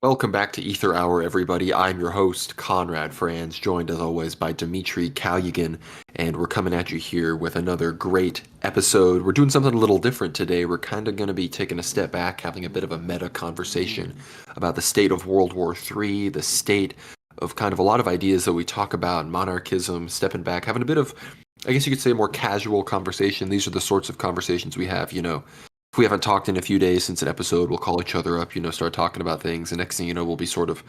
Welcome back to Ether Hour, everybody. I'm your host, Conrad Franz, joined as always by Dmitry Kalyagin, and we're coming at you here with another great episode. We're doing something a little different today. We're kind of going to be taking a step back, having a bit of a meta conversation about the state of World War III, the state of kind of a lot of ideas that we talk about, monarchism, stepping back, having a bit of, I guess you could say, a more casual conversation. These are the sorts of conversations we have, if we haven't talked in a few days since an episode, we'll call each other up, start talking about things. And next thing you know, we'll be sort of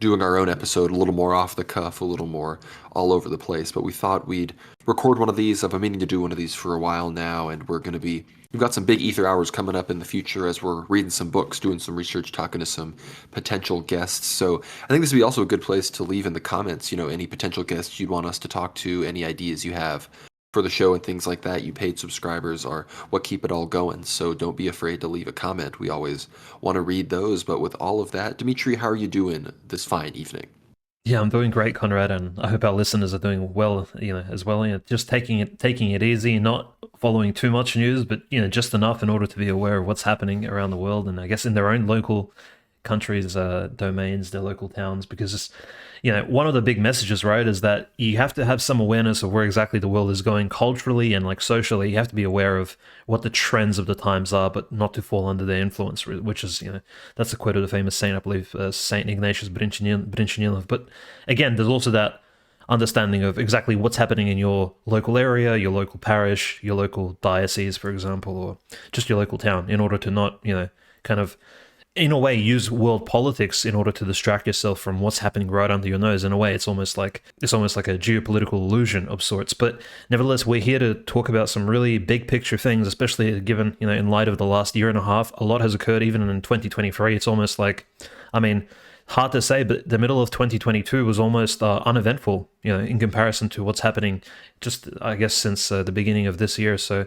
doing our own episode, a little more off the cuff, a little more all over the place. But we thought we'd record one of these. I've been meaning to do one of these for a while now, and we've got some big ether hours coming up in the future as we're reading some books, doing some research, talking to some potential guests. So I think this would be also a good place to leave in the comments, any potential guests you'd want us to talk to, any ideas you have for the show and things like that. You paid subscribers are what keep it all going, so don't be afraid to leave a comment. We always want to read those. But with all of that, Dimitri, how are you doing this fine evening? Yeah, I'm doing great, Conrad, and I hope our listeners are doing well, as well. Just taking it easy, not following too much news, but just enough in order to be aware of what's happening around the world, and I guess in their own local countries, domains, their local towns, because one of the big messages, right, is that you have to have some awareness of where exactly the world is going culturally and like socially. You have to be aware of what the trends of the times are, but not to fall under their influence, which is, that's a quote of the famous saint, I believe, Saint Ignatius Brynchonilov. But again, there's also that understanding of exactly what's happening in your local area, your local parish, your local diocese, for example, or just your local town, in order to not, kind of in a way use world politics in order to distract yourself from what's happening right under your nose. In a way, it's almost like a geopolitical illusion of sorts. But nevertheless, we're here to talk about some really big picture things, especially given, in light of the last year and a half. A lot has occurred even in 2023. It's almost like, I mean, hard to say, but the middle of 2022 was almost uneventful, in comparison to what's happening just, I guess, since the beginning of this year. So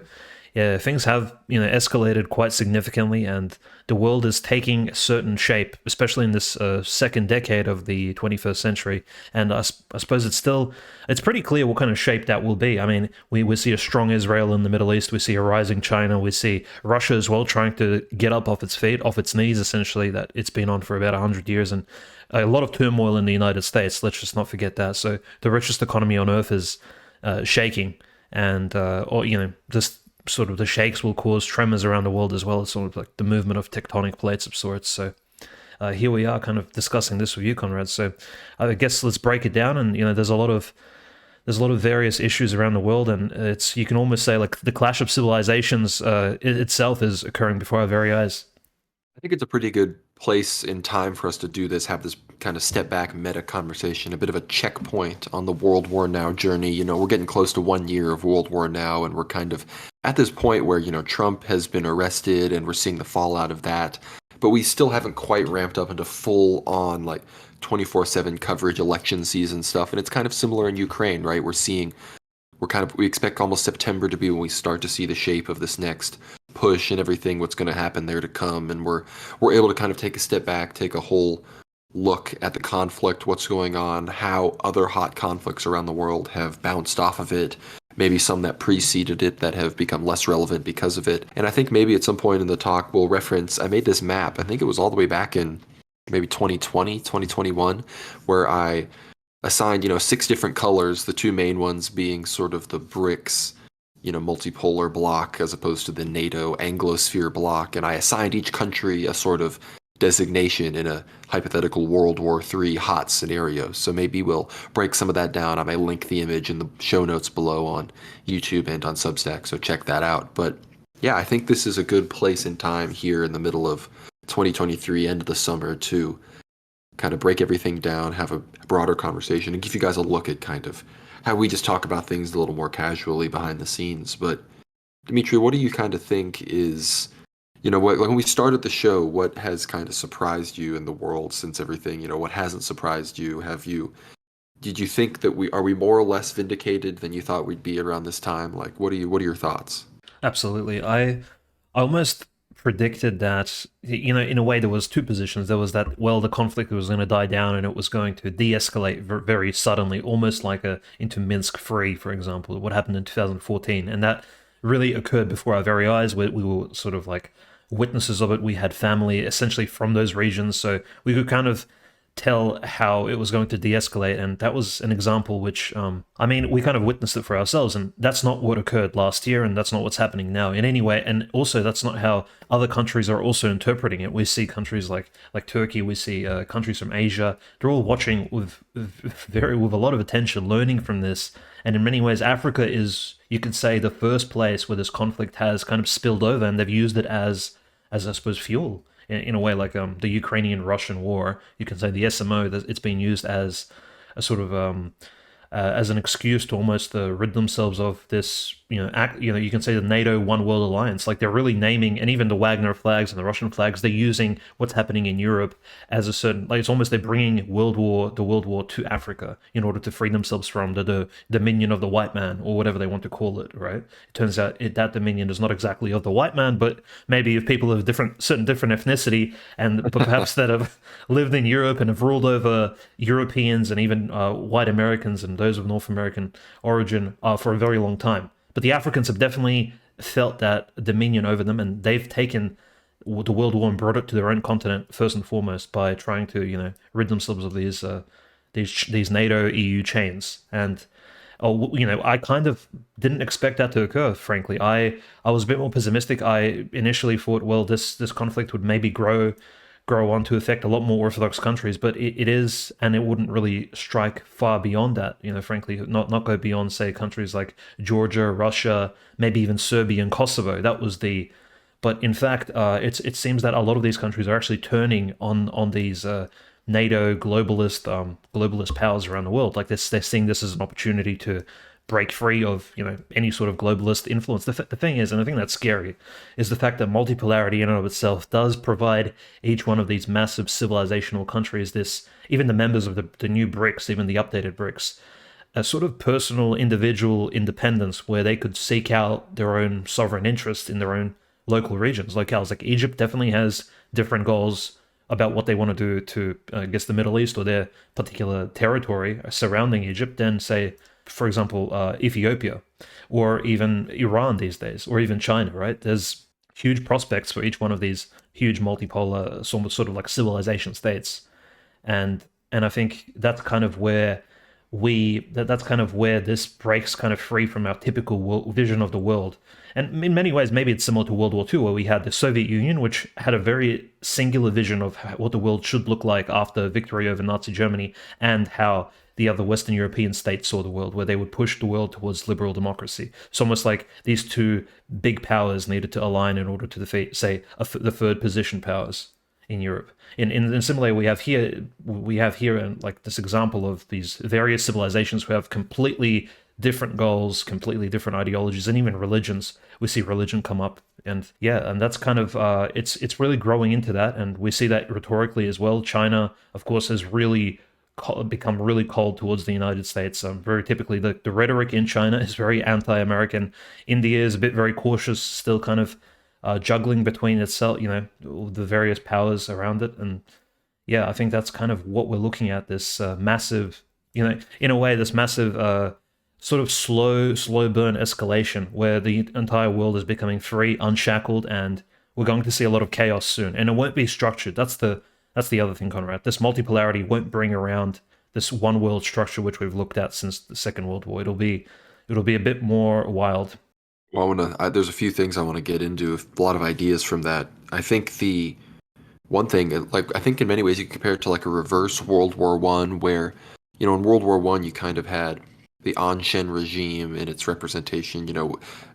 yeah, things have, escalated quite significantly, and the world is taking a certain shape, especially in this second decade of the 21st century. And I suppose it's pretty clear what kind of shape that will be. I mean, we see a strong Israel in the Middle East, we see a rising China, we see Russia as well trying to get up off its feet, off its knees, essentially, that it's been on for about 100 years, and a lot of turmoil in the United States. Let's just not forget that. So the richest economy on earth is shaking, and just sort of the shakes will cause tremors around the world as well. It's sort of like the movement of tectonic plates of sorts. So here we are, kind of discussing this with you, Conrad. So I guess let's break it down. And there's a lot of various issues around the world, and you can almost say like the clash of civilizations itself is occurring before our very eyes. I think it's a pretty good place in time for us to do this, have this kind of step back meta conversation, a bit of a checkpoint on the World War Now journey. We're getting close to 1 year of World War Now, and we're kind of at this point where, Trump has been arrested and we're seeing the fallout of that. But we still haven't quite ramped up into full on like 24/7 coverage, election season stuff. And it's kind of similar in Ukraine, right? We expect almost September to be when we start to see the shape of this next push and everything, what's going to happen there to come. And we're able to kind of take a step back, take a whole look at the conflict, what's going on, how other hot conflicts around the world have bounced off of it, maybe some that preceded it that have become less relevant because of it. And I think maybe at some point in the talk we'll reference, I made this map, I think it was all the way back in maybe 2020, 2021, where I assigned, 6 different colors, the two main ones being sort of the BRICS, multipolar block as opposed to the NATO Anglosphere block. And I assigned each country a sort of designation in a hypothetical World War III hot scenario. So maybe we'll break some of that down. I may link the image in the show notes below on YouTube and on Substack, so check that out. But yeah, I think this is a good place in time here in the middle of 2023, end of the summer, to kind of break everything down, have a broader conversation, and give you guys a look at kind of how we just talk about things a little more casually behind the scenes. But Dimitri, what do you kind of think is, when we started the show, what has kind of surprised you in the world since everything, what hasn't surprised you? Did you think that are we more or less vindicated than you thought we'd be around this time? Like, what are your thoughts? Absolutely. I almost predicted that, in a way there was two positions. There was that, well, the conflict was going to die down and it was going to de-escalate very suddenly, almost like into Minsk Free, for example, what happened in 2014. And that really occurred before our very eyes. We were sort of like witnesses of it. We had family essentially from those regions, so we could kind of tell how it was going to de-escalate, and that was an example which I mean, we kind of witnessed it for ourselves, and that's not what occurred last year, and that's not what's happening now in any way. And also that's not how other countries are also interpreting it. We see countries like Turkey, we see countries from Asia, they're all watching with a lot of attention, learning from this. And in many ways Africa is, you could say, the first place where this conflict has kind of spilled over, and they've used it as I suppose fuel in a way, like the Ukrainian-Russian war. You can say the SMO, that it's been used as a sort of as an excuse to almost rid themselves of this, you can say the NATO One World Alliance. Like they're really naming, and even the Wagner flags and the Russian flags, they're using what's happening in Europe as a certain, like it's almost they're bringing the World War to Africa in order to free themselves from the dominion of the white man, or whatever they want to call it. Right? It turns out that dominion is not exactly of the white man, but maybe of people of certain different ethnicity, and perhaps that have lived in Europe and have ruled over Europeans and even white Americans and those of North American origin for a very long time. But the Africans have definitely felt that dominion over them, and they've taken the World War and brought it to their own continent first and foremost by trying to, rid themselves of these NATO EU chains. And I kind of didn't expect that to occur. Frankly, I was a bit more pessimistic. I initially thought, well, this conflict would maybe grow on to affect a lot more Orthodox countries, but it is, and it wouldn't really strike far beyond that. Frankly, not go beyond, say, countries like Georgia, Russia, maybe even Serbia and Kosovo. That was the, but in fact, it seems that a lot of these countries are actually turning on these NATO globalist powers around the world. Like they're seeing this as an opportunity to break free of any sort of globalist influence. The thing is, and I think that's scary, is the fact that multipolarity in and of itself does provide each one of these massive civilizational countries, this, even the members of the new BRICS, even the updated BRICS, a sort of personal individual independence where they could seek out their own sovereign interest in their own local regions, locales. Like Egypt definitely has different goals about what they want to do to, I guess, the Middle East or their particular territory surrounding Egypt than, say, for example, Ethiopia, or even Iran these days, or even China, right? There's huge prospects for each one of these huge multipolar, sort of like civilization states, and I think that's kind of where that's kind of where this breaks kind of free from our typical vision of the world. And in many ways, maybe it's similar to World War II, where we had the Soviet Union, which had a very singular vision of what the world should look like after victory over Nazi Germany, and how the other Western European states saw the world, where they would push the world towards liberal democracy. It's almost like these two big powers needed to align in order to defeat, say, the third position powers in Europe. In a similar way, we have here like this example of these various civilizations who have completely different goals, completely different ideologies, and even religions. We see religion come up, and yeah, and that's kind of it's really growing into that, and we see that rhetorically as well. China, of course, has really become really cold towards the United States. Very typically, the rhetoric in China is very anti-American. India is a bit very cautious, still kind of juggling between itself, the various powers around it. And yeah, I think that's kind of what we're looking at, this massive, in a way, this massive sort of slow burn escalation where the entire world is becoming free, unshackled, and we're going to see a lot of chaos soon. And it won't be structured. That's the other thing, Conrad. This multipolarity won't bring around this one world structure which we've looked at since the Second World War. It'll be a bit more wild. Well, there's a few things I want to get into, a lot of ideas from that. I think the one thing, like, I think in many ways you can compare it to like a reverse World War One, where, in World War One you kind of had the Anshan regime and its representation.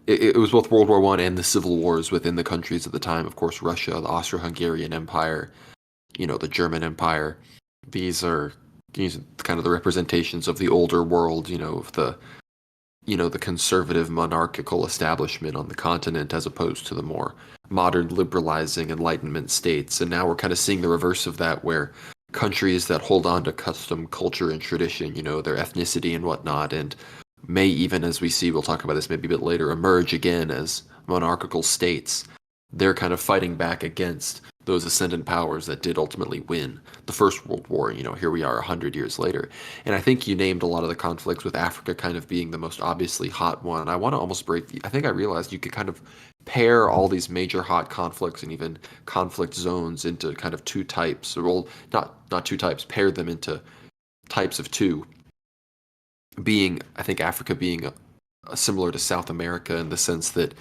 It was both World War One and the civil wars within the countries at the time. Of course, Russia, the Austro-Hungarian Empire, the German Empire. These are kind of the representations of the older world, of the conservative monarchical establishment on the continent, as opposed to the more modern liberalizing Enlightenment states. And now we're kind of seeing the reverse of that, where countries that hold on to custom, culture, and tradition, their ethnicity and whatnot, and may even, as we see, we'll talk about this maybe a bit later, emerge again as monarchical states. They're kind of fighting back against those ascendant powers that did ultimately win the First World War. Here we are 100 years later. And I think you named a lot of the conflicts, with Africa kind of being the most obviously hot one. I want to almost I think I realized you could kind of pare all these major hot conflicts and even conflict zones into kind of two types, or well, not two types, pare them into types of two, being, I think, Africa being similar to South America in the sense that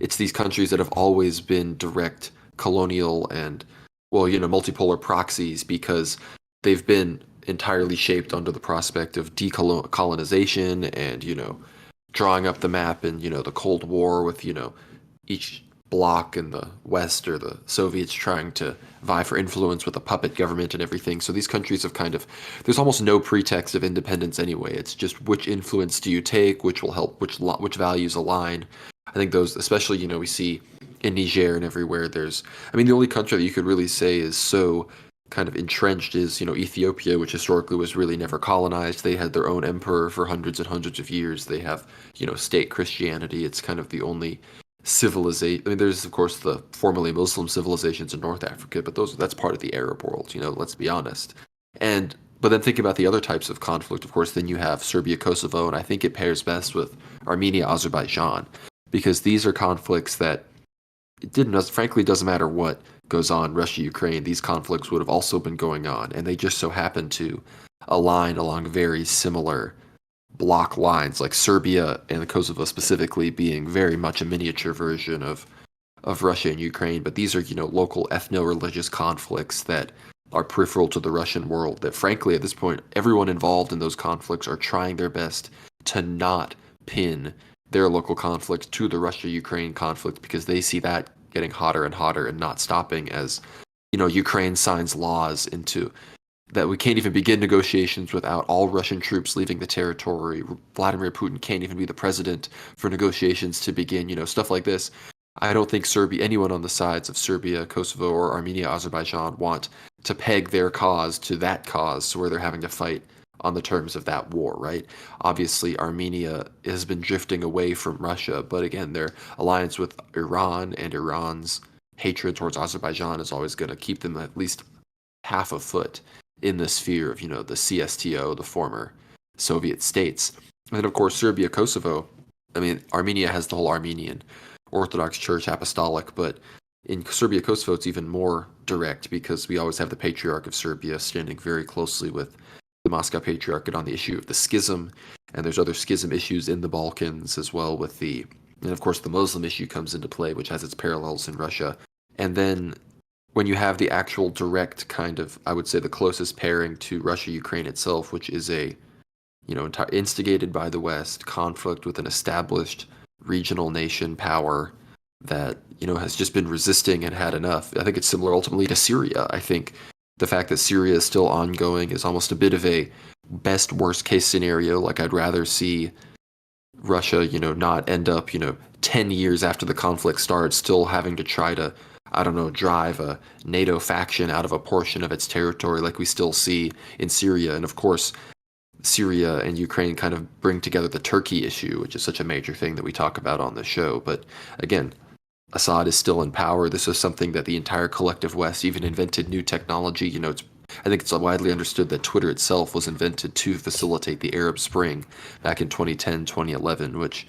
it's these countries that have always been direct colonial and, well, multipolar proxies because they've been entirely shaped under the prospect of decolonization and, drawing up the map in, the Cold War with, each bloc in the West or the Soviets trying to vie for influence with a puppet government and everything. So these countries have kind of, there's almost no pretext of independence anyway. It's just which influence do you take, which will help, which values align. I think those, especially, we see in Niger and everywhere, I mean, the only country that you could really say is so kind of entrenched is, Ethiopia, which historically was really never colonized. They had their own emperor for hundreds and hundreds of years. They have, state Christianity. It's kind of the only civilization. I mean, there's of course the formerly Muslim civilizations in North Africa, but that's part of the Arab world. Let's be honest. And but then think about the other types of conflict. Of course, then you have Serbia, Kosovo, and I think it pairs best with Armenia, Azerbaijan, because these are conflicts that frankly doesn't matter what goes on Russia, Ukraine. These conflicts would have also been going on, and they just so happen to align along very similar block lines, like Serbia and Kosovo specifically being very much a miniature version of Russia and Ukraine. But these are, local ethno-religious conflicts that are peripheral to the Russian world that frankly at this point everyone involved in those conflicts are trying their best to not pin their local conflict to the Russia-Ukraine conflict because they see that getting hotter and hotter and not stopping as, Ukraine signs laws into that we can't even begin negotiations without all Russian troops leaving the territory. Vladimir Putin can't even be the president for negotiations to begin, stuff like this. I don't think anyone on the sides of Serbia, Kosovo, or Armenia, Azerbaijan want to peg their cause to that cause where they're having to fight on the terms of that war, right? Obviously, Armenia has been drifting away from Russia, but again, their alliance with Iran and Iran's hatred towards Azerbaijan is always going to keep them at least half a foot in the sphere of, the CSTO, the former Soviet states. And then, of course, Serbia, Kosovo. I mean, Armenia has the whole Armenian Orthodox Church Apostolic, but in Serbia, Kosovo, it's even more direct because we always have the Patriarch of Serbia standing very closely with the Moscow Patriarchate on the issue of the schism, and there's other schism issues in the Balkans as well and of course the Muslim issue comes into play, which has its parallels in Russia. And then when you have the actual direct kind of, I would say the closest pairing to Russia-Ukraine itself, which is a, instigated by the West conflict with an established regional nation power that, has just been resisting and had enough. I think it's similar ultimately to Syria. I think the fact that Syria is still ongoing is almost a bit of a best worst case scenario. Like I'd rather see Russia, not end up, 10 years after the conflict starts, still having to try to, I don't know, drive a NATO faction out of a portion of its territory like we still see in Syria. And of course, Syria and Ukraine kind of bring together the Turkey issue, which is such a major thing that we talk about on the show. But again, Assad is still in power. This is something that the entire collective West even invented new technology. I think it's widely understood that Twitter itself was invented to facilitate the Arab Spring back in 2010, 2011, which,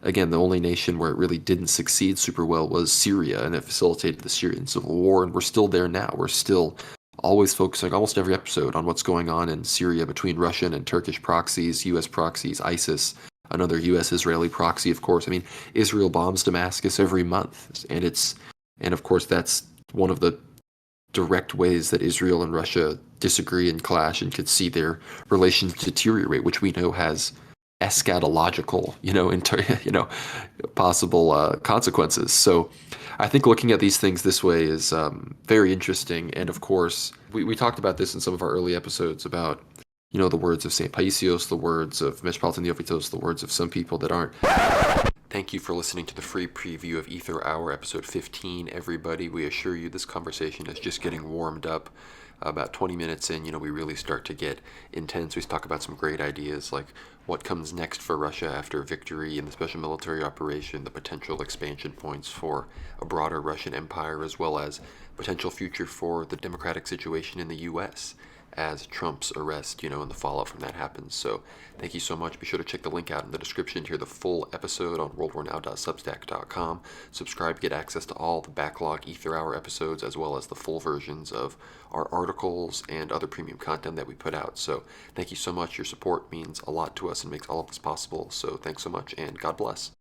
again, the only nation where it really didn't succeed super well was Syria, and it facilitated the Syrian civil war, and we're still there now. We're still always focusing, almost every episode, on what's going on in Syria between Russian and Turkish proxies, U.S. proxies, ISIS, another U.S.-Israeli proxy, of course. I mean, Israel bombs Damascus every month, and of course that's one of the direct ways that Israel and Russia disagree and clash and could see their relations deteriorate, which we know has eschatological, possible consequences. So I think looking at these things this way is very interesting. And of course, we talked about this in some of our early episodes about, the words of St. Paisios, the words of Metropolitan Neophytos, the words of some people that aren't. Thank you for listening to the free preview of Aether Hour, episode 15, everybody. We assure you this conversation is just getting warmed up. About 20 minutes in, we really start to get intense. We talk about some great ideas like what comes next for Russia after victory in the special military operation, the potential expansion points for a broader Russian empire, as well as potential future for the democratic situation in the U.S. as Trump's arrest, and the fallout from that happens. So thank you so much. Be sure to check the link out in the description to hear the full episode on worldwarnow.substack.com. Subscribe to get access to all the backlog Ether Hour episodes, as well as the full versions of our articles and other premium content that we put out. So thank you so much. Your support means a lot to us and makes all of this possible. So thanks so much, and God bless.